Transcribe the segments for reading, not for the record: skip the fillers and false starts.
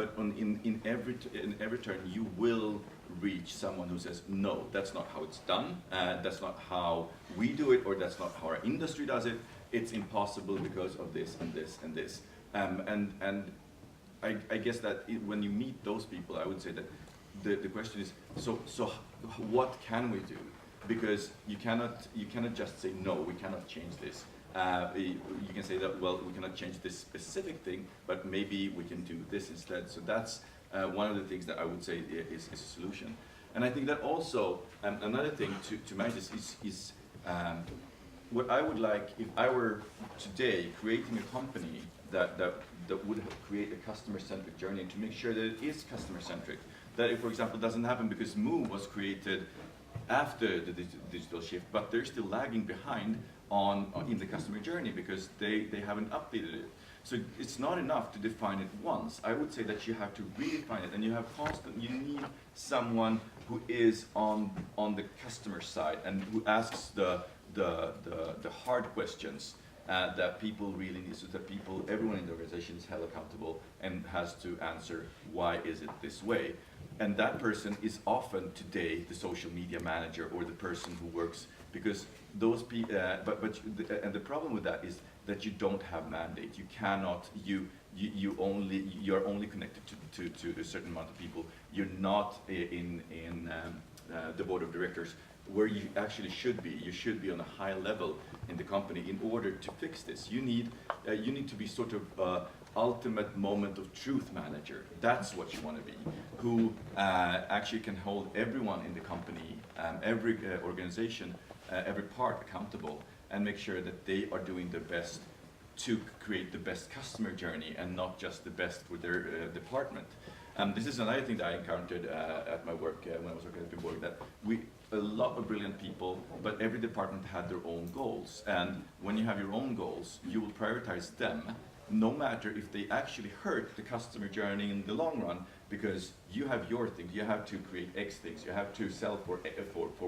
but in every turn you will reach someone who says, no, that's not how it's done, that's not how we do it, or that's not how our industry does it, it's impossible because of this and this and this. And I guess that when you meet those people, I would say that the question is, so what can we do? Because you cannot just say, no, we cannot change this. You can say that, well, we cannot change this specific thing, but maybe we can do this instead. So that's one of the things that I would say is a solution. And I think that also, another thing to manage this is what I would like, if I were today creating a company that would create a customer-centric journey, and to make sure that it is customer-centric. That it, for example, doesn't happen because Move was created after the digital shift, but they're still lagging behind in the customer journey because they haven't updated it. So it's not enough to define it once. I would say that you have to redefine it, and you need someone who is on the customer side and who asks the hard questions that people really need, so that everyone in the organization is held accountable and has to answer, why is it this way? And that person is often today the social media manager or the person who works, because those people, and the problem with that is that you don't have mandate. You cannot, you're only connected to a certain amount of people. You're not in the board of directors, where you actually should be. You should be on a high level in the company in order to fix this. You need to be sort of ultimate moment of truth manager. That's what you want to be, who actually can hold everyone in the company, every organization, every part accountable, and make sure that they are doing their best to create the best customer journey and not just the best for their department. This is another thing that I encountered at my work when I was working at Idag, that a lot of brilliant people, but every department had their own goals. And when you have your own goals, you will prioritize them, no matter if they actually hurt the customer journey in the long run, because you have your thing. You have to create X things, you have to sell for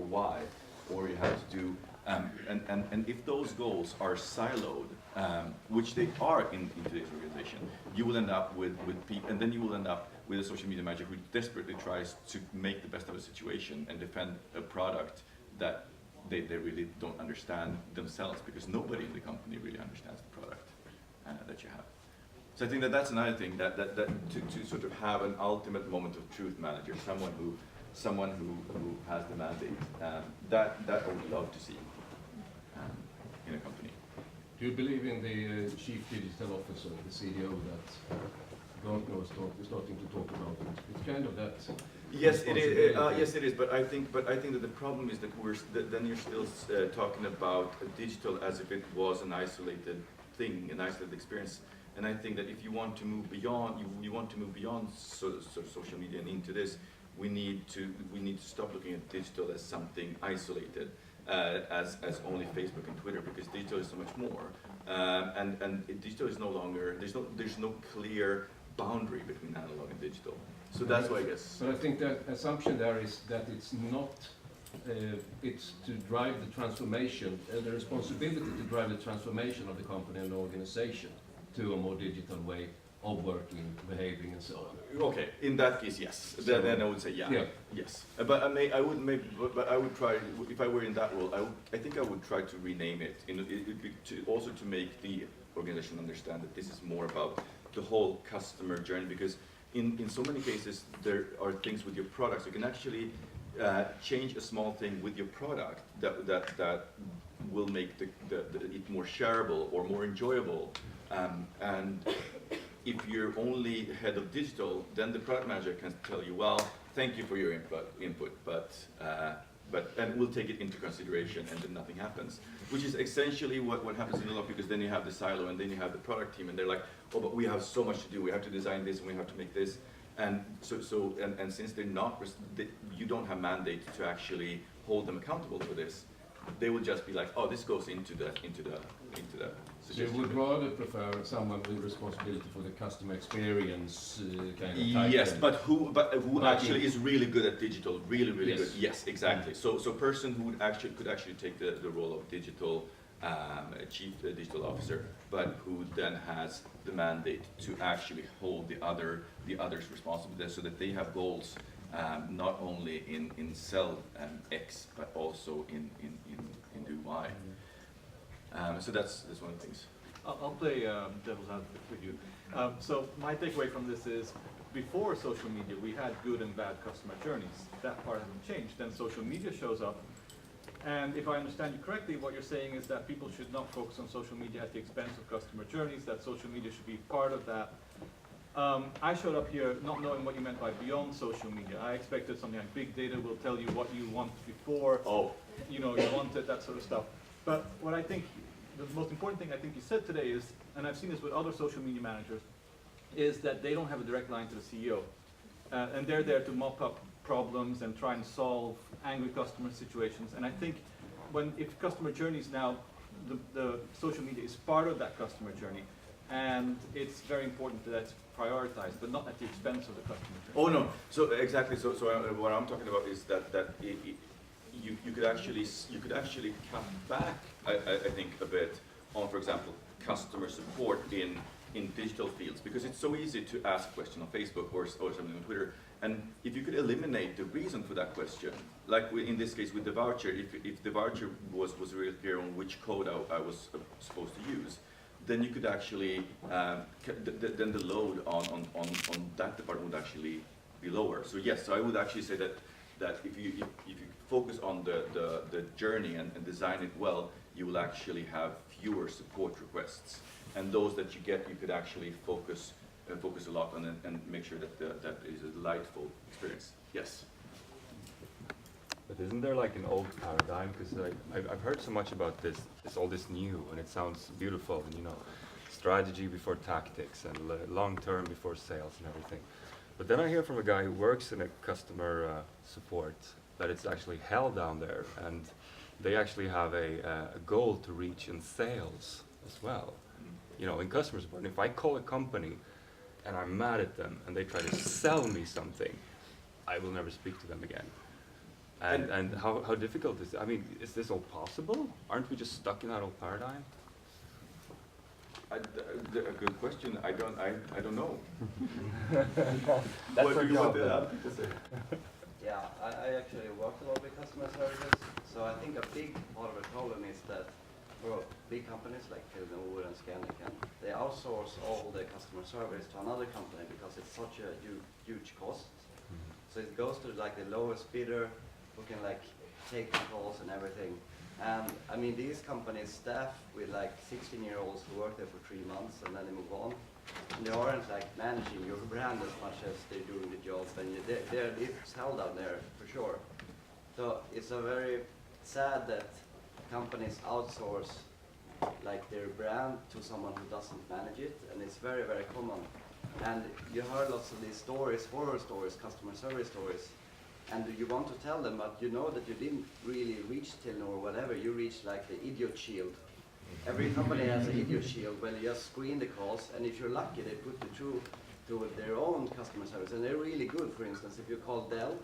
Y, or you have to do, and if those goals are siloed, which they are in today's organization, you will end up with people, and then you will end up with a social media manager who desperately tries to make the best of a situation and defend a product that they really don't understand themselves, because nobody in the company really understands the product that you have. So I think that that's another thing, that to sort of have an ultimate moment of truth manager, someone who has the mandate, that I would love to see in a company. Do you believe in the chief digital officer, the CEO, that Gartner is starting to talk about it? It's kind of that. Yes, it is. Yes, it is. But I think that the problem is that then you're still talking about digital as if it was an isolated thing, an isolated experience. And I think that if you want to move beyond, social media and into this, we need to stop looking at digital as something isolated, as only Facebook and Twitter, because digital is so much more. And digital is no longer, there's no clear boundary between analog and digital. So that's why I guess. But I think that assumption there is that it's not, it's to drive the transformation, the responsibility to drive the transformation of the company and the organization to a more digital way of working, behaving, and so on. Okay, in that case, yes. So, then I would say yeah. Yes. But I would try, if I were in that role, I think I would try to rename it, also to make the organization understand that this is more about the whole customer journey, because in so many cases there are things with your products. You can actually change a small thing with your product that will make it more shareable or more enjoyable. And if you're only head of digital, then the product manager can tell you, well, thank you for your input, but and we'll take it into consideration, and then nothing happens. Which is essentially what happens in a lot, because then you have the silo, and then you have the product team, and they're like, oh, but we have so much to do. We have to design this, and we have to make this, and and since they're not, you don't have mandate to actually hold them accountable for this. They will just be like, oh, this goes into the So you would rather prefer someone with responsibility for the customer experience kind of type? Yes, but who actually is really good at digital, really yes. good. Yes, exactly. So person who could actually take the role of digital chief digital officer, but who then has the mandate to actually hold the others responsible, so that they have goals not only in cell X, but also in do Y. So that's one of the things. I'll play devil's advocate with you. So my takeaway from this is, before social media, we had good and bad customer journeys. That part hasn't changed. Then social media shows up, and if I understand you correctly, what you're saying is that people should not focus on social media at the expense of customer journeys, that social media should be part of that. I showed up here not knowing what you meant by beyond social media. I expected something like big data will tell you what you want before, you wanted, that sort of stuff. But what I think, the most important thing I think you said today is, and I've seen this with other social media managers, is that they don't have a direct line to the CEO. And they're there to mop up problems and try and solve angry customer situations. And I think if customer journeys now, the social media is part of that customer journey, and it's very important that that's prioritized, but not at the expense of the customer journey. Oh no, so exactly. So what I'm talking about is that you could actually cut back, I think, a bit on, for example, customer support in digital fields, because it's so easy to ask a question on Facebook or something on Twitter, and if you could eliminate the reason for that question, like in this case with the voucher, if the voucher was really clear on which code I was supposed to use, then you could actually, then the load on that department would actually be lower. So yes, so I would actually say that if you focus on the journey and design it well, you will actually have fewer support requests. And those that you get, you could actually focus a lot on and make sure that that is a delightful experience. Yes. But isn't there like an old paradigm? Because I've heard so much about all this new, and it sounds beautiful, and strategy before tactics, and long term before sales and everything. But then I hear from a guy who works in a customer support that it's actually hell down there, and they actually have a goal to reach in sales as well. In customer support, if I call a company and I'm mad at them and they try to sell me something, I will never speak to them again. And how difficult is it? I mean, is this all possible? Aren't we just stuck in that old paradigm? A good question. I don't know. That's what our do you job. want to say? Yeah, I actually work a lot with customer services, so I think a big part of the problem is that for big companies like Kundupplevelser and Scenen, they outsource all the customer service to another company because it's such a huge cost. So it goes to like the lowest bidder who can like take the calls and everything. And I mean, these companies staff with like 16-year-olds who work there for 3 months and then they move on. And they aren't like managing your brand as much as they're doing the job, and it's hell down there for sure. So it's a very sad that companies outsource like their brand to someone who doesn't manage it, and it's very, very common. And you heard lots of these stories, horror stories, customer service stories, and you want to tell them, but you know that you didn't really reach till or whatever, you reached like the idiot shield. Every company has an idiot shield where you just screen the calls, and if you're lucky, they put you through to their own customer service, and they're really good. For instance, if you call Dell,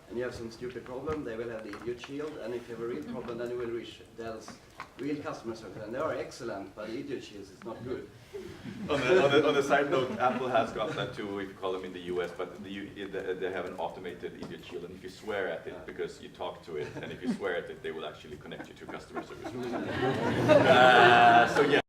and you have some stupid problem, they will have the idiot shield, and if you have a real problem, then you will reach Dell's real customer service, and they are excellent, but the idiot shield is not good. On the side note, Apple has got that too, if you call them in the US, but they have an automated idiot shield, and if you swear at it because you talk to it, and if you swear at it, they will actually connect you to customer service. So yeah.